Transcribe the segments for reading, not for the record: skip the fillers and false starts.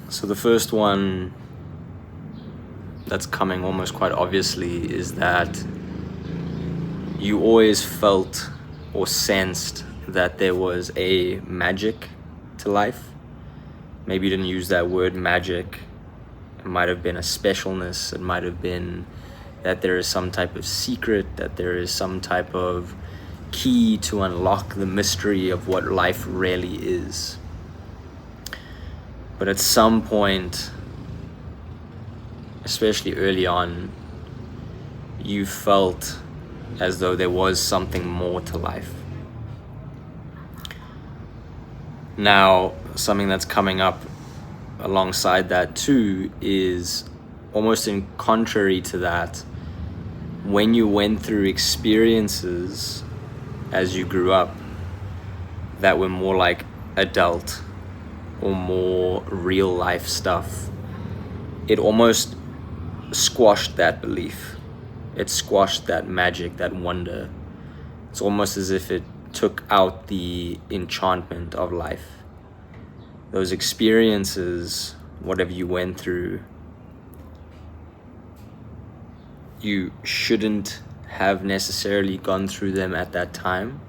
So the first one that's coming almost quite obviously is that you always felt or sensed that there was a magic to life. Maybe you didn't use that word magic. It might have been a specialness. It might have been that there is some type of secret, that there is some type of key to unlock the mystery of what life really is. But at some point, especially early on, you felt as though there was something more to life. Now, something that's coming up alongside that too is almost in contrary to that. When you went through experiences as you grew up that were more like adult or more real life stuff, it almost squashed that belief. It squashed that magic, that wonder. It's almost as if it took out the enchantment of life. Those experiences, whatever you went through, you shouldn't have necessarily gone through them at that time,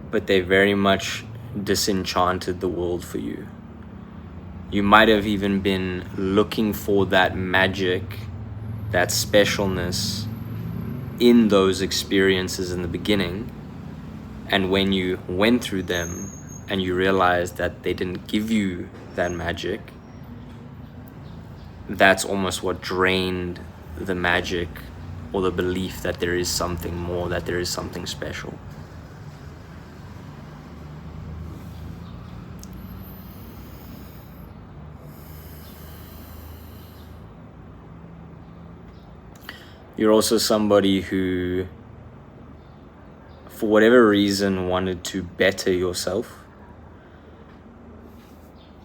but they very much disenchanted the world for you. You might have even been looking for that magic, that specialness in those experiences in the beginning, and when you went through them and you realized that they didn't give you that magic, that's almost what drained the magic or the belief that there is something more, that there is something special. You're also somebody who, for whatever reason, wanted to better yourself.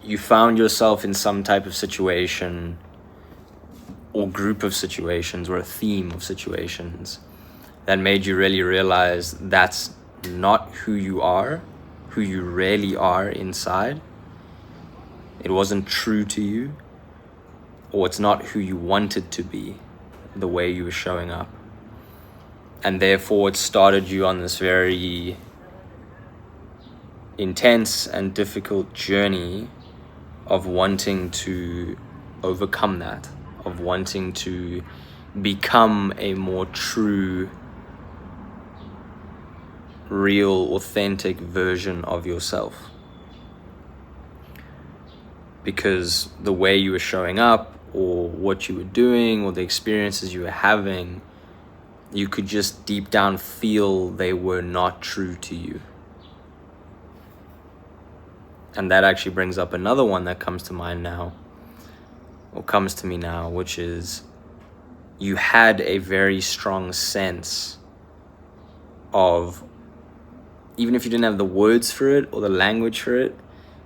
You found yourself in some type of situation or group of situations or a theme of situations that made you really realize that's not who you are, who you really are inside. It wasn't true to you, or it's not who you wanted to be, the way you were showing up. And therefore it started you on this very intense and difficult journey of wanting to overcome that, of wanting to become a more true, real, authentic version of yourself. Because the way you were showing up, or what you were doing, or the experiences you were having, you could just deep down feel they were not true to you. And that actually brings up another one that comes to mind now, or comes to me now, which is you had a very strong sense of, even if you didn't have the words for it or the language for it,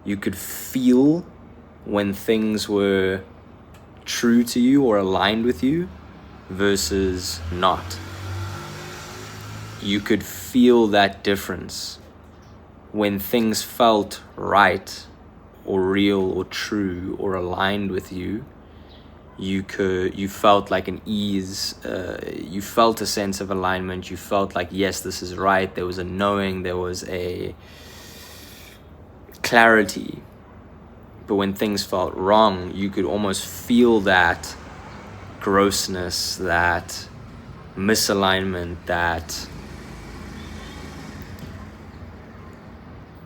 you could feel when things were true to you or aligned with you versus not. You could feel that difference. When things felt right or real or true or aligned with you, you felt like an ease, you felt a sense of alignment, you felt like, yes, this is right. There was a knowing, there was a clarity. But when things felt wrong, you could almost feel that grossness, that misalignment, that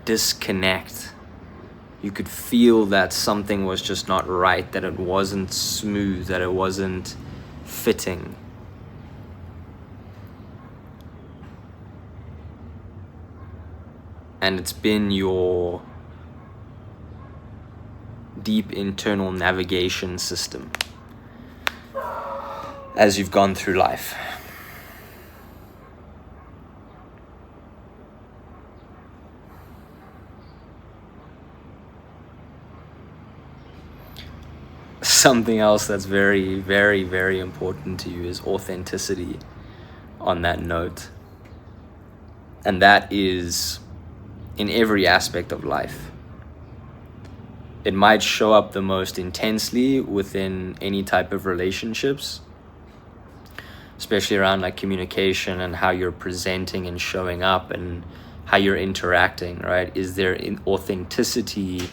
disconnect. You could feel that something was just not right, that it wasn't smooth, that it wasn't fitting. And it's been your deep internal navigation system as you've gone through life. Something else that's very, very, very important to you is authenticity on that note. And that is in every aspect of life. it might show up the most intensely within any type of relationships, especially around like communication and how you're presenting and showing up and how you're interacting, right? Is there authenticity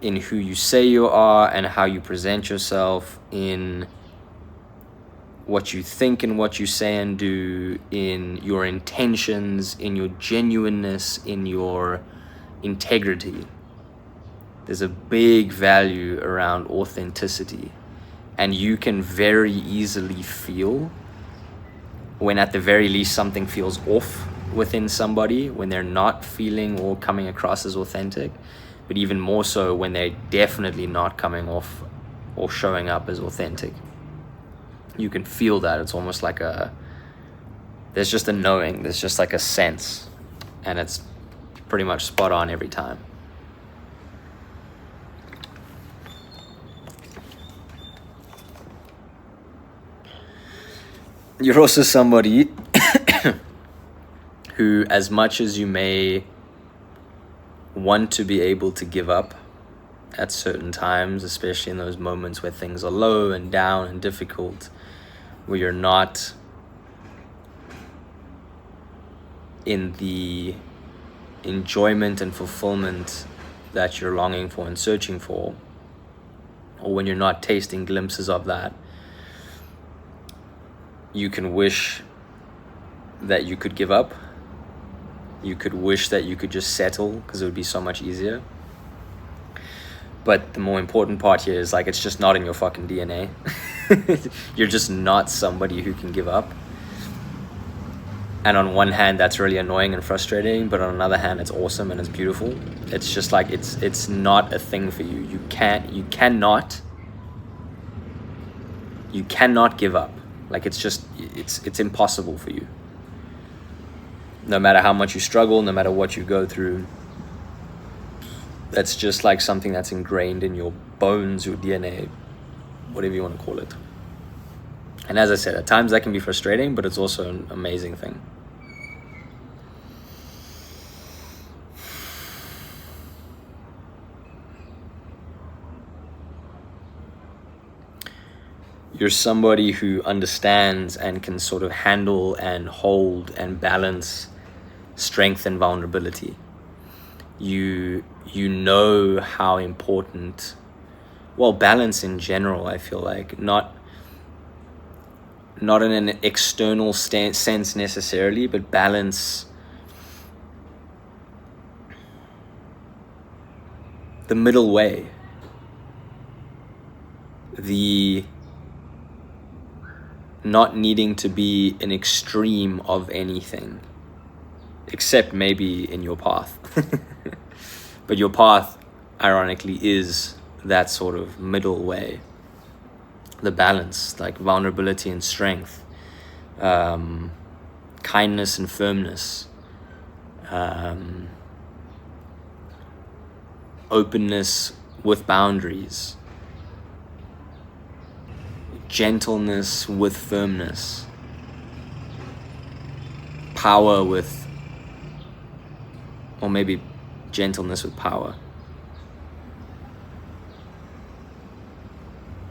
in who you say you are and how you present yourself, in what you think and what you say and do, in your intentions, in your genuineness, in your integrity? There's a big value around authenticity, and you can very easily feel when at the very least something feels off within somebody, when they're not feeling or coming across as authentic, but even more so when they're definitely not coming off or showing up as authentic. You can feel that. It's almost like there's just a knowing, there's just like a sense, and it's pretty much spot on every time. You're also somebody who, as much as you may want to be able to give up at certain times, especially in those moments where things are low and down and difficult, where you're not in the enjoyment and fulfillment that you're longing for and searching for, or when you're not tasting glimpses of that, you can wish that you could give up. You could wish that you could just settle, because it would be so much easier. But the more important part here is like, it's just not in your fucking DNA. You're just not somebody who can give up. And on one hand, that's really annoying and frustrating, but on another hand, it's awesome and it's beautiful. It's just like, it's not a thing for you. You cannot give up. Like, it's impossible for you. No matter how much you struggle, no matter what you go through, that's just like something that's ingrained in your bones, your DNA, whatever you want to call it. And as I said, at times that can be frustrating, but it's also an amazing thing. You're somebody who understands and can sort of handle and hold and balance strength and vulnerability. You know how important, well, balance in general, I feel like, not in an external sense necessarily, but balance, the middle way, the not needing to be an extreme of anything, except maybe in your path. But your path, ironically, is that sort of middle way. The balance, like vulnerability and strength, kindness and firmness, openness with boundaries, gentleness with firmness, power with, or maybe gentleness with power.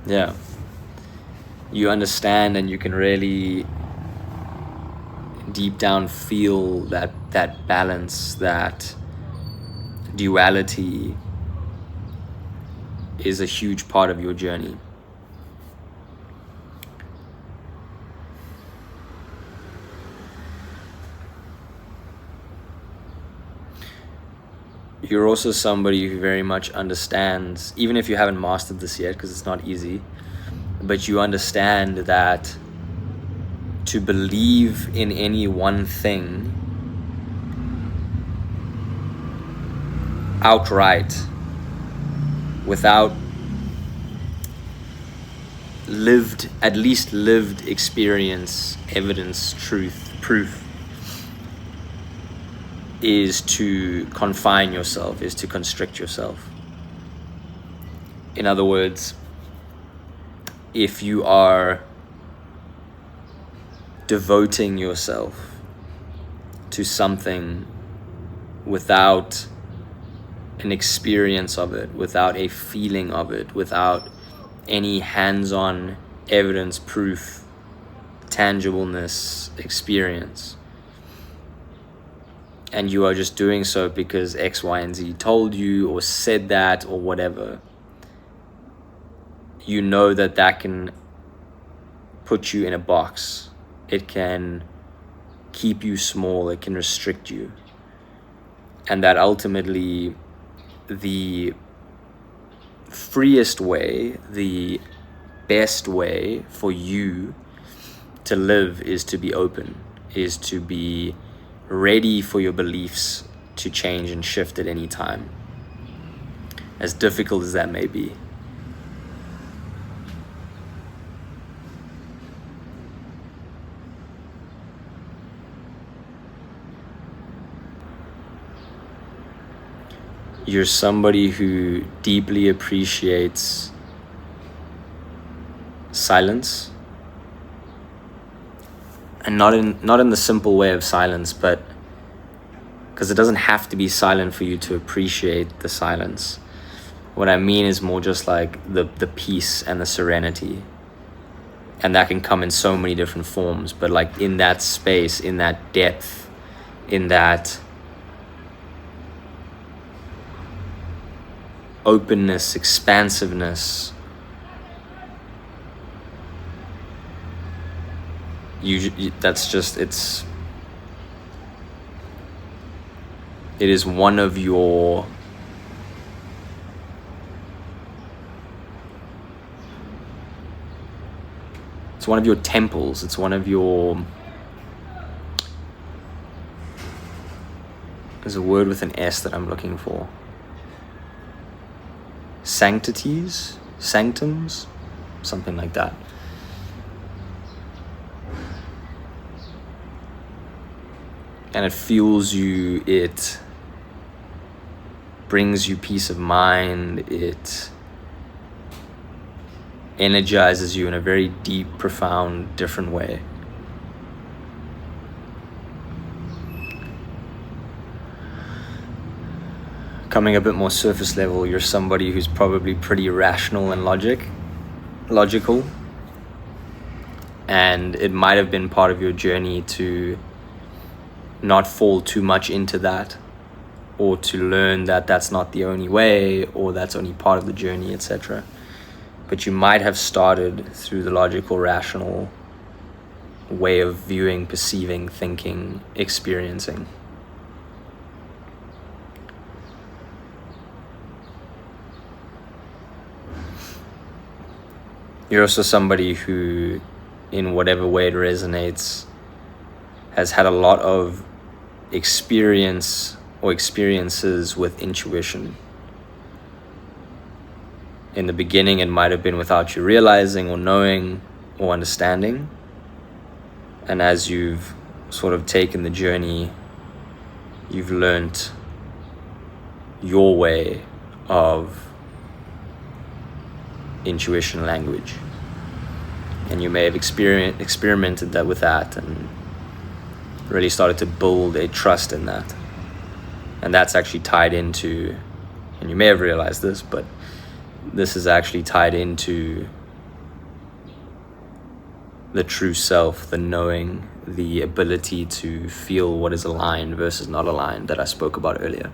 Yeah. You understand, and you can really deep down feel that balance, that duality is a huge part of your journey. You're also somebody who very much understands, even if you haven't mastered this yet, because it's not easy, but you understand that to believe in any one thing outright, without at least lived experience, evidence, truth, proof, is to confine yourself, is to constrict yourself. In other words, if you are devoting yourself to something without an experience of it, without a feeling of it, without any hands-on evidence, proof, tangibleness, experience, and you are just doing so because X, Y, and Z told you or said that or whatever, you know that that can put you in a box. It can keep you small, it can restrict you, and that ultimately the freest way, the best way for you to live is to be open, is to be ready for your beliefs to change and shift at any time, as difficult as that may be. You're somebody who deeply appreciates silence, and not in the simple way of silence, but because it doesn't have to be silent for you to appreciate the silence. What I mean is more just like the peace and the serenity, and that can come in so many different forms, but like in that space, in that depth, in that openness, expansiveness, that's just, it is one of your temples. It's one of your, there's a word with an S that I'm looking for. Sanctities, sanctums, something like that. And it fuels you, it brings you peace of mind, it energizes you in a very deep, profound, different way. Coming a bit more surface level, you're somebody who's probably pretty rational and logical, and it might have been part of your journey to not fall too much into that, or to learn that that's not the only way, or that's only part of the journey, etc. But you might have started through the logical, rational way of viewing, perceiving, thinking, experiencing. You're also somebody who, in whatever way it resonates, has had a lot of experience or experiences with intuition. In the beginning, it might have been without you realizing or knowing or understanding. And as you've sort of taken the journey, you've learnt your way of intuition language. And you may have experimented with that and really started to build a trust in that. And that's actually tied into, and you may have realized this, but this is actually tied into the true self, the knowing, the ability to feel what is aligned versus not aligned that I spoke about earlier.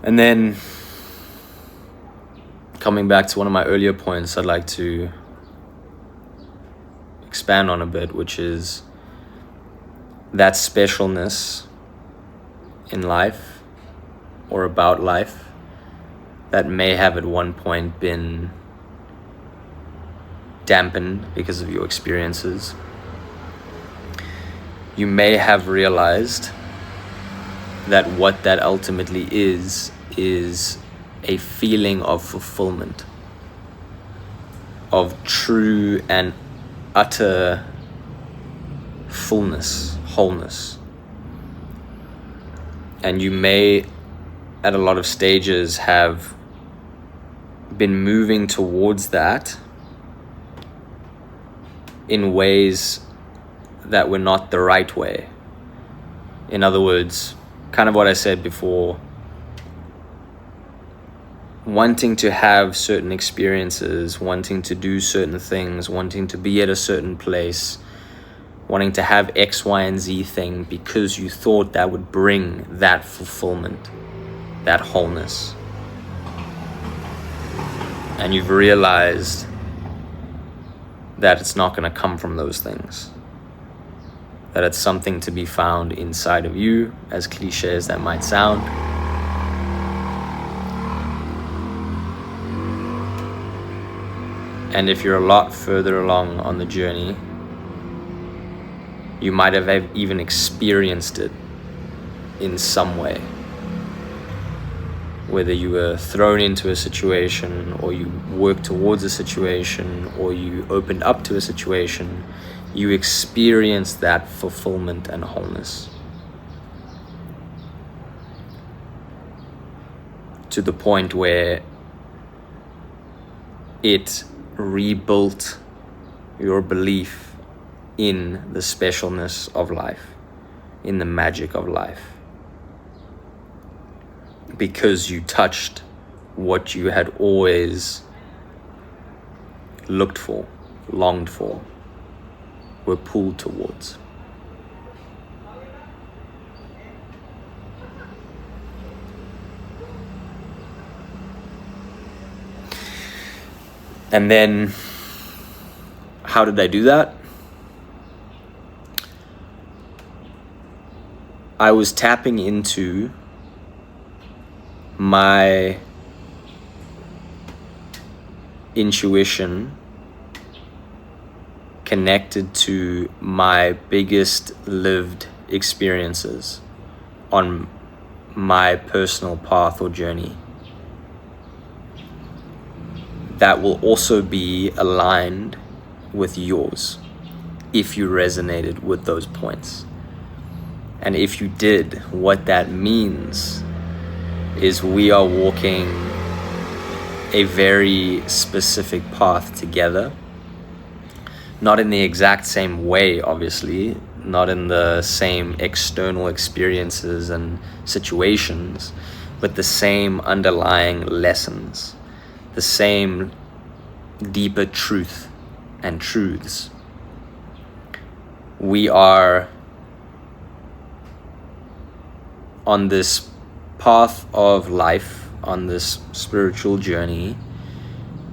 And then, coming back to one of my earlier points, I'd like to expand on a bit, which is that specialness in life or about life that may have at one point been dampened because of your experiences. You may have realized that what that ultimately is a feeling of fulfillment, of true and utter fullness, wholeness. And you may, at a lot of stages, have been moving towards that in ways that were not the right way. In other words, kind of what I said before, wanting to have certain experiences, wanting to do certain things, wanting to be at a certain place, wanting to have X, Y, and Z thing because you thought that would bring that fulfillment, that wholeness. And you've realized that it's not going to come from those things. That it's something to be found inside of you, as cliche as that might sound. And if you're a lot further along on the journey, you might have even experienced it in some way. Whether you were thrown into a situation, or you worked towards a situation, or you opened up to a situation, you experienced that fulfillment and wholeness. To the point where it rebuilt your belief in the specialness of life, in the magic of life, because you touched what you had always looked for, longed for, were pulled towards. And then, how did I do that? I was tapping into my intuition connected to my biggest lived experiences on my personal path or journey that will also be aligned with yours if you resonated with those points. And if you did, what that means is we are walking a very specific path together. Not in the exact same way, obviously, not in the same external experiences and situations, but the same underlying lessons, the same deeper truth and truths. We are on this path of life, on this spiritual journey,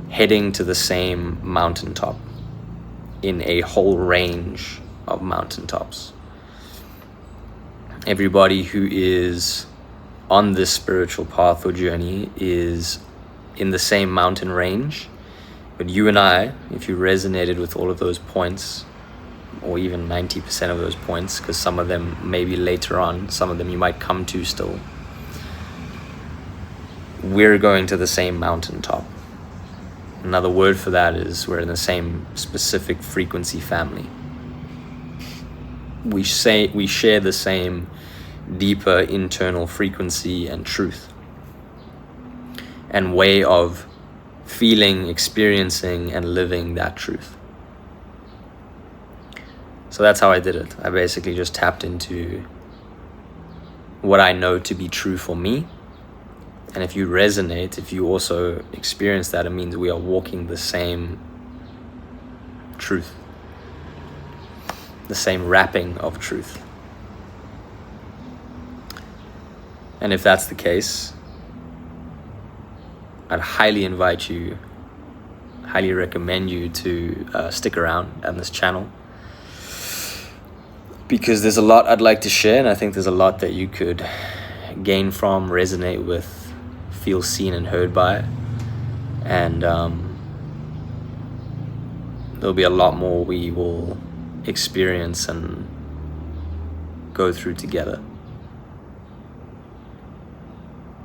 heading to the same mountaintop in a whole range of mountaintops. Everybody who is on this spiritual path or journey is in the same mountain range, but you and I, if you resonated with all of those points, or even 90% of those points, because some of them maybe later on, some of them you might come to still, we're going to the same mountaintop. Another word for that is we're in the same specific frequency family. We share the same deeper internal frequency and truth and way of feeling, experiencing, and living that truth. So that's how I did it. I basically just tapped into what I know to be true for me. And if you resonate, if you also experience that, it means we are walking the same truth, the same wrapping of truth. And if that's the case, I'd highly invite you, highly recommend you to stick around on this channel, because there's a lot I'd like to share, and I think there's a lot that you could gain from, resonate with, feel seen and heard by. And there'll be a lot more we will experience and go through together.